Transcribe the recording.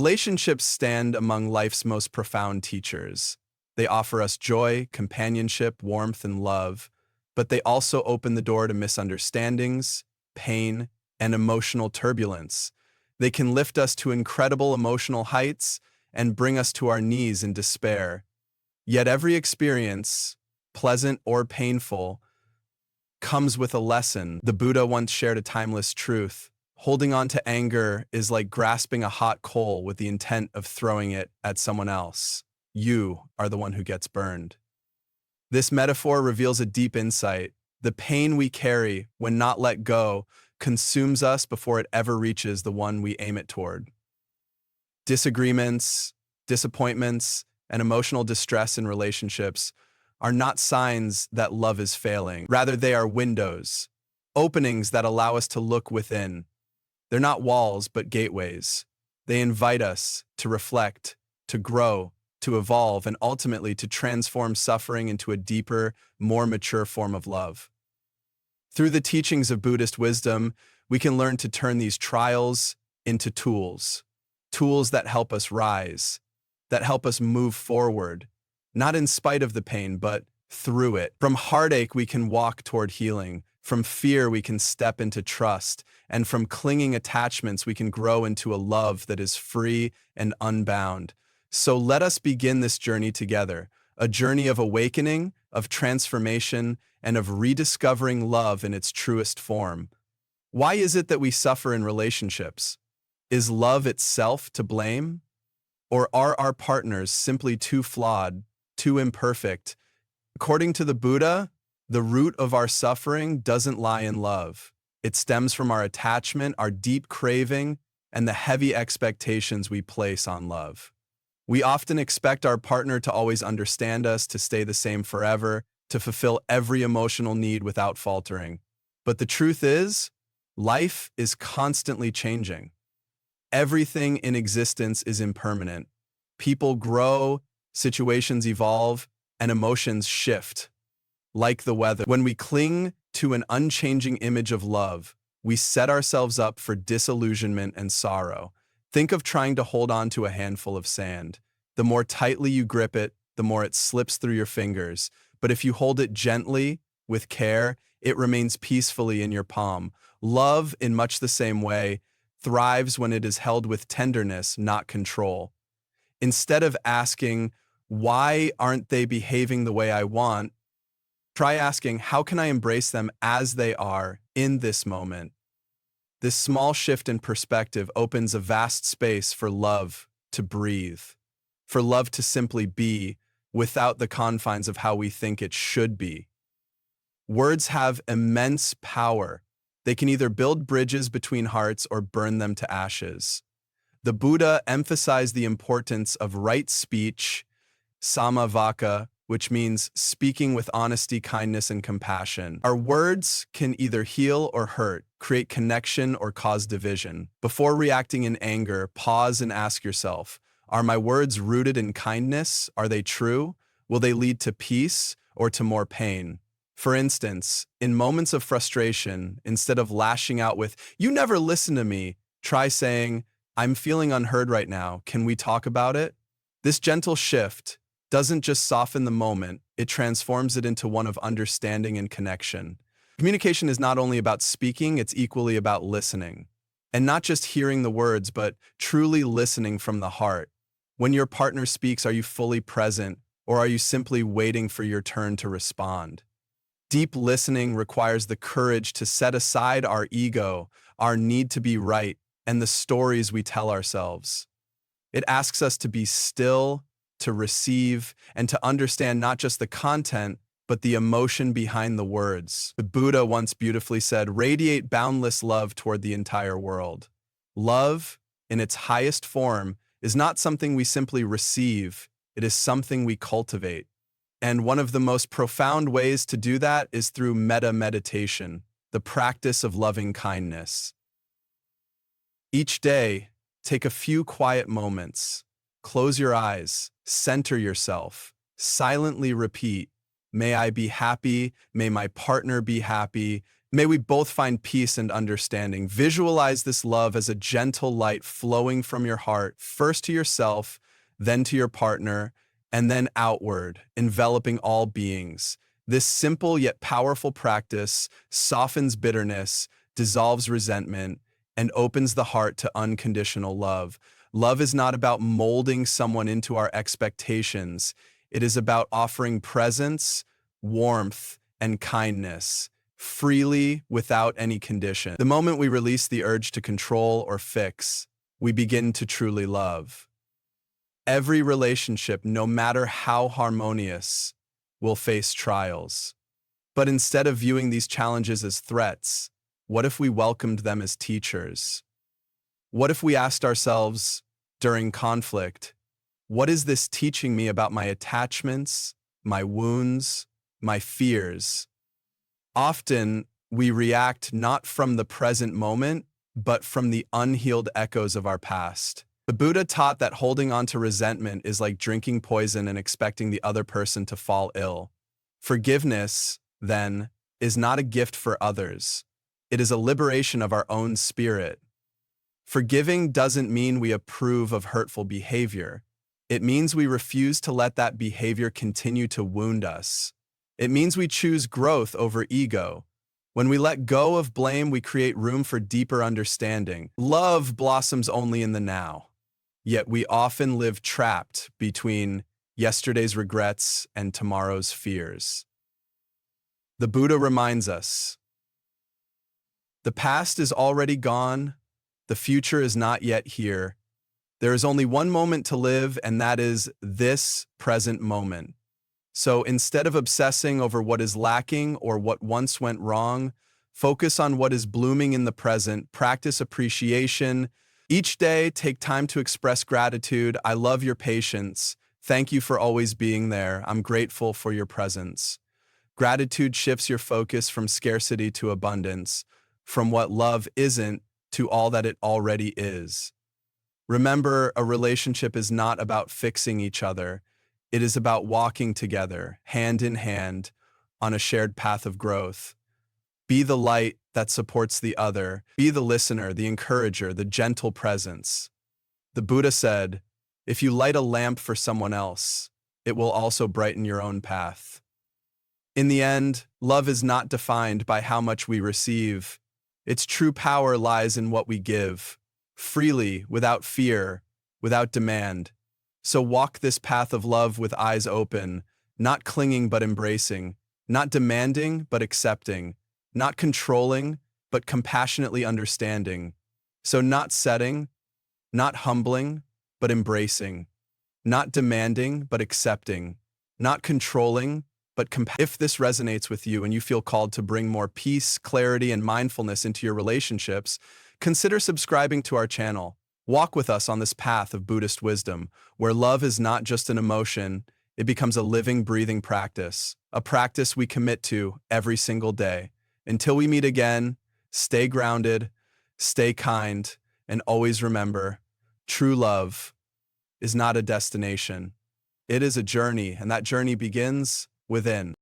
Relationships stand among life's most profound teachers. They offer us joy, companionship, warmth, and love, but they also open the door to misunderstandings, pain, and emotional turbulence. They can lift us to incredible emotional heights and bring us to our knees in despair. Yet every experience, pleasant or painful, comes with a lesson. The Buddha once shared a timeless truth. Holding on to anger is like grasping a hot coal with the intent of throwing it at someone else. You are the one who gets burned. This metaphor reveals a deep insight. The pain we carry when not let go consumes us before it ever reaches the one we aim it toward. Disagreements, disappointments, and emotional distress in relationships are not signs that love is failing. Rather, they are windows, openings that allow us to look within. They're not walls, but gateways. They invite us to reflect, to grow, to evolve, and ultimately to transform suffering into a deeper, more mature form of love. Through the teachings of Buddhist wisdom, we can learn to turn these trials into tools. Tools that help us rise, that help us move forward, not in spite of the pain, but through it. From heartache, we can walk toward healing. From fear, we can step into trust. And from clinging attachments, we can grow into a love that is free and unbound. So let us begin this journey together, a journey of awakening, of transformation, and of rediscovering love in its truest form. Why is it that we suffer in relationships? Is love itself to blame? Or are our partners simply too flawed, too imperfect? According to the Buddha, the root of our suffering doesn't lie in love. It stems from our attachment, our deep craving, and the heavy expectations we place on love. We often expect our partner to always understand us, to stay the same forever, to fulfill every emotional need without faltering. But the truth is, life is constantly changing. Everything in existence is impermanent. People grow, situations evolve, and emotions shift. Like the weather, when we cling to an unchanging image of love, we set ourselves up for disillusionment and sorrow. Think of trying to hold on to a handful of sand. The more tightly you grip it, the more it slips through your fingers. But if you hold it gently, with care, it remains peacefully in your palm. Love, in much the same way, thrives when it is held with tenderness, not control. Instead of asking, why aren't they behaving the way I want? Try asking, how can I embrace them as they are in this moment? This small shift in perspective opens a vast space for love to breathe, for love to simply be without the confines of how we think it should be. Words have immense power. They can either build bridges between hearts or burn them to ashes. The Buddha emphasized the importance of right speech, samavaka, which means speaking with honesty, kindness, and compassion. Our words can either heal or hurt, create connection or cause division. Before reacting in anger, pause and ask yourself, are my words rooted in kindness? Are they true? Will they lead to peace or to more pain? For instance, in moments of frustration, instead of lashing out with, "You never listen to me," try saying, "I'm feeling unheard right now. Can we talk about it?" This gentle shift doesn't just soften the moment, it transforms it into one of understanding and connection. Communication is not only about speaking, it's equally about listening. And not just hearing the words, but truly listening from the heart. When your partner speaks, are you fully present, or are you simply waiting for your turn to respond? Deep listening requires the courage to set aside our ego, our need to be right, and the stories we tell ourselves. It asks us to be still, to receive, and to understand not just the content, but the emotion behind the words. The Buddha once beautifully said, "Radiate boundless love toward the entire world." Love, in its highest form, is not something we simply receive, it is something we cultivate. And one of the most profound ways to do that is through metta meditation, the practice of loving kindness. Each day, take a few quiet moments. Close your eyes, center yourself, silently repeat, "May I be happy, may my partner be happy, May we both find peace and understanding. Visualize this love as a gentle light flowing from your heart, first to yourself, then to your partner, and then outward, enveloping all beings. This simple yet powerful practice softens bitterness, dissolves resentment, and opens the heart to unconditional love. Love is not about molding someone into our expectations. It is about offering presence, warmth, and kindness freely without any condition. The moment we release the urge to control or fix, we begin to truly love. Every relationship, no matter how harmonious, will face trials. But instead of viewing these challenges as threats, what if we welcomed them as teachers? What if we asked ourselves, during conflict, what is this teaching me about my attachments, my wounds, my fears? Often, we react not from the present moment, but from the unhealed echoes of our past. The Buddha taught that holding on to resentment is like drinking poison and expecting the other person to fall ill. Forgiveness, then, is not a gift for others. It is a liberation of our own spirit. Forgiving doesn't mean we approve of hurtful behavior. It means we refuse to let that behavior continue to wound us. It means we choose growth over ego. When we let go of blame, we create room for deeper understanding. Love blossoms only in the now. Yet we often live trapped between yesterday's regrets and tomorrow's fears. The Buddha reminds us, the past is already gone, the future is not yet here. There is only one moment to live, and that is this present moment. So instead of obsessing over what is lacking or what once went wrong, focus on what is blooming in the present, practice appreciation. Each day, take time to express gratitude. I love your patience. Thank you for always being there. I'm grateful for your presence. Gratitude shifts your focus from scarcity to abundance, from what love isn't to all that it already is. Remember, a relationship is not about fixing each other. It is about walking together, hand in hand, on a shared path of growth. Be the light that supports the other. Be the listener, the encourager, the gentle presence. The Buddha said, if you light a lamp for someone else, it will also brighten your own path. In the end, love is not defined by how much we receive. Its true power lies in what we give, freely, without fear, without demand. So walk this path of love with eyes open, not clinging but embracing, not demanding but accepting, not controlling but compassionately understanding. So not setting, not humbling but embracing, not demanding but accepting, not controlling but if this resonates with you and you feel called to bring more peace, clarity, and mindfulness into your relationships, consider subscribing to our channel. Walk with us on this path of Buddhist wisdom, where love is not just an emotion, it becomes a living, breathing practice, a practice we commit to every single day. Until we meet again, stay grounded, stay kind, and always remember, true love is not a destination. It is a journey, and that journey begins within.